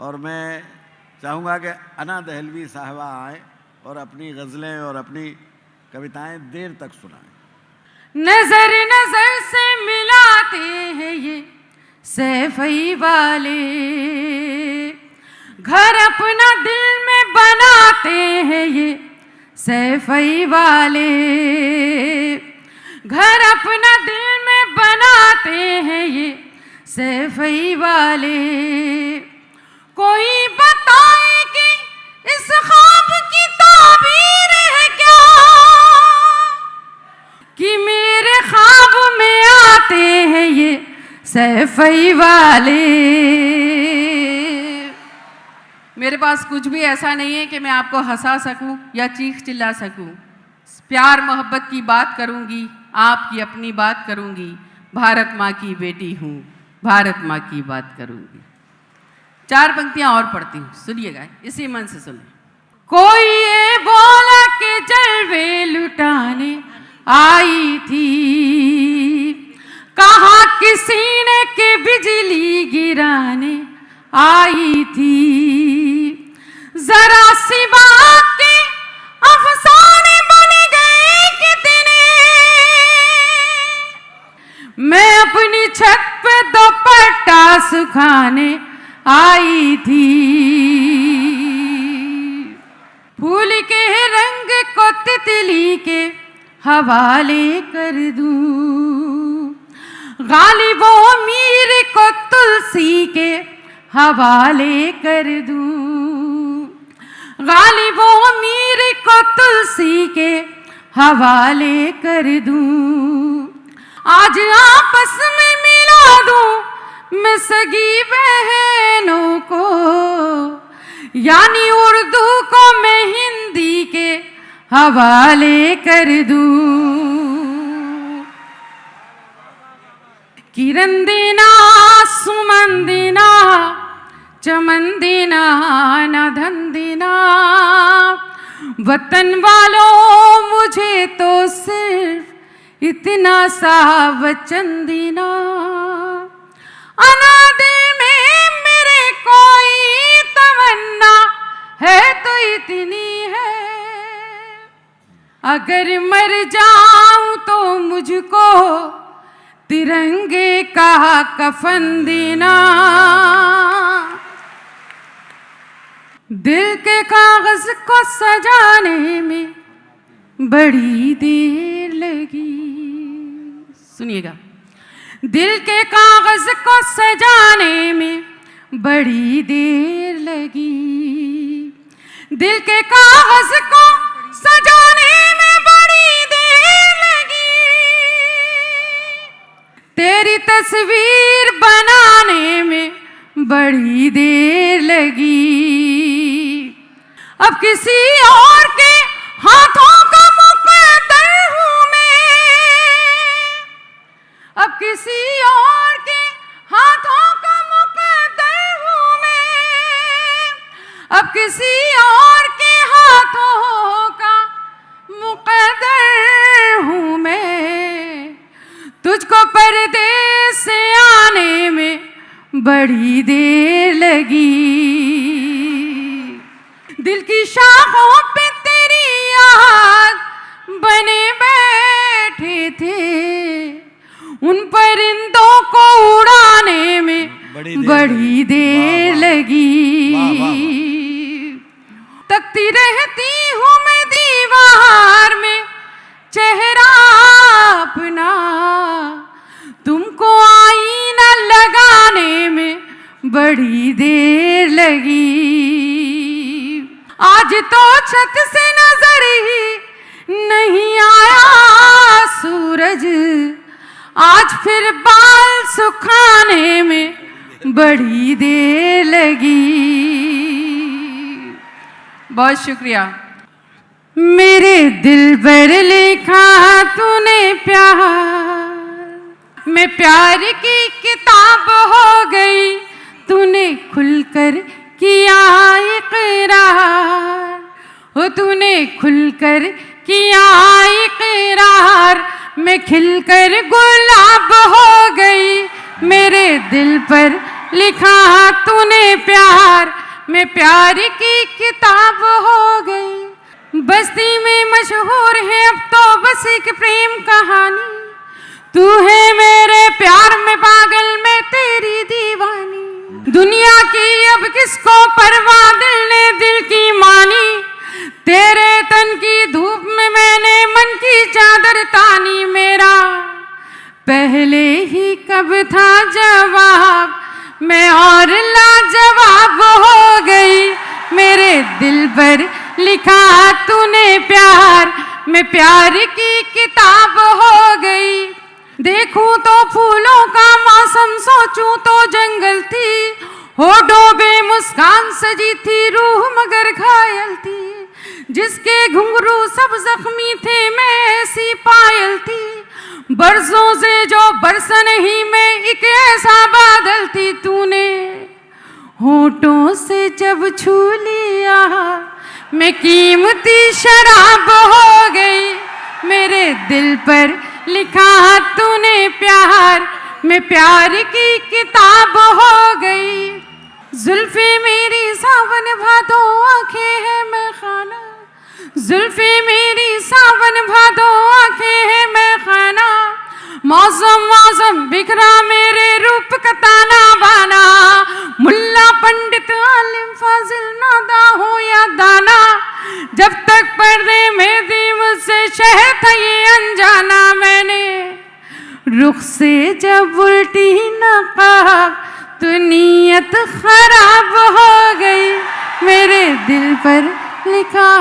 और मैं चाहूँगा कि अना दहलवी साहबा आए और अपनी गज़लें और अपनी कविताएं देर तक सुनाएं। नजर नजर से मिलाते हैं ये सैफई वाले, घर अपना दिल में बनाते हैं ये सैफई वाले, घर अपना दिल में बनाते हैं ये सैफई वाले। कोई बताए कि इस ख्वाब की ताबीर है क्या, कि मेरे ख्वाब में आते हैं ये सैफई वाले। मेरे पास कुछ भी ऐसा नहीं है कि मैं आपको हंसा सकूं या चीख चिल्ला सकूं। प्यार मोहब्बत की बात करूंगी, आपकी अपनी बात करूंगी। भारत माँ की बेटी हूँ, भारत माँ की बात करूंगी। 4 पंक्तियां और पढ़ती हूँ, सुनिएगा, इसी मन से सुनिए। कोई ये बोला कि जलवे लुटाने आई थी, कहा किसी ने कि बिजली गिराने आई थी। जरा सी बात के अफसाने बन गए कितने, मैं अपनी छत पे दुपट्टा सुखाने आई थी। फूल के रंग को तितली के हवाले कर दूं, गालिबो मीर को तुलसी के हवाले कर दूं, गालिबो मीर को तुलसी के हवाले कर दूं। आज आपस में मिला दूं मैं सगी बहनों को, यानी उर्दू को मैं हिंदी के हवाले कर दूं। किरण देना सुमन देना चमन देना ना धन देना, वतन वालों मुझे तो सिर्फ इतना सा वचन देना। अनादि में मेरे कोई तमन्ना है तो इतनी है, अगर मर जाऊं तो मुझको तिरंगे का कफन देना। दिल के कागज को सजाने में बड़ी देर लगी, सुनिएगा। दिल के कागज को सजाने में बड़ी देर लगी, दिल के कागज को सजाने में बड़ी देर लगी, तेरी तस्वीर बनाने में बड़ी देर लगी। अब किसी और के हाथों का मुकद्दर हूं मैं, अब किसी और के हाथों का मुकद्दर हूं मैं, अब किसी और के हाथों का मुकद्दर हूं मैं। तुझको परदेस से आने में बड़ी देर लगी, दिल की शाखों पे तेरी याद बने बैठे थे, उन परिंदों को उड़ाने में बड़ी देर लगी। तकती रहती हूँ मैं दीवार में चेहरा अपना, तुमको आईना लगाने में बड़ी देर लगी। आज तो छत से नजर ही नहीं आया सूरज, आज फिर बाल सुखाने में बड़ी देर लगी। बहुत शुक्रिया। मेरे दिल पर लिखा तूने प्यार, मैं प्यार की किताब हो गई, तूने खुलकर किया इकरार, हो तूने खुलकर किया इकरार, मैं खिलकर गुलाब हो गई। मेरे दिल पर लिखा तूने प्यार में प्यार की किताब हो गई। बस्ती में मशहूर है अब तो बस एक प्रेम कहानी, तू है मेरे प्यार में पागल मैं तेरी दीवानी। दुनिया की अब किसको परवाह दिल ने दिल की मानी, तेरे तन की धूप में मैंने मन की चादर तानी। मेरा पहले ही कब था जवाब मैं और लाजवाब हो गई, मेरे दिल पर लिखा तूने प्यार में प्यार की किताब हो गई। देखूं तो फूलों का मौसम, सोचूं तो जंगल थी, होठों पे मुस्कान सजी थी, रूह मगर घायल थी। जिसके घुंघरू सब जख्मी थे मैं ऐसी पायल थी, बरसों से जो बरस नहीं मैं एक ऐसा बादल थी। तूने होठों से जब छू लिया मैं कीमती शराब हो गई, मेरे दिल पर लिखा तूने प्यार में प्यार की किताब हो गई। जुल्फे मेरी सावन भादो आंखें हैं मैं खाना, जुल्फे मेरी सावन भादो आंखें हैं मैं खाना। मौसम मौसम बिखरा मेरे रूप का ताना बाना, मुल्ला पंडित आलिम फाजिल नादा हो या दाना, जब तक पर्दे में थी मुझसे शहर था ये अनजाना। मैंने रुख से जब उल्टी नकाब तो नीयत खराब हो गई, मेरे दिल पर लिखा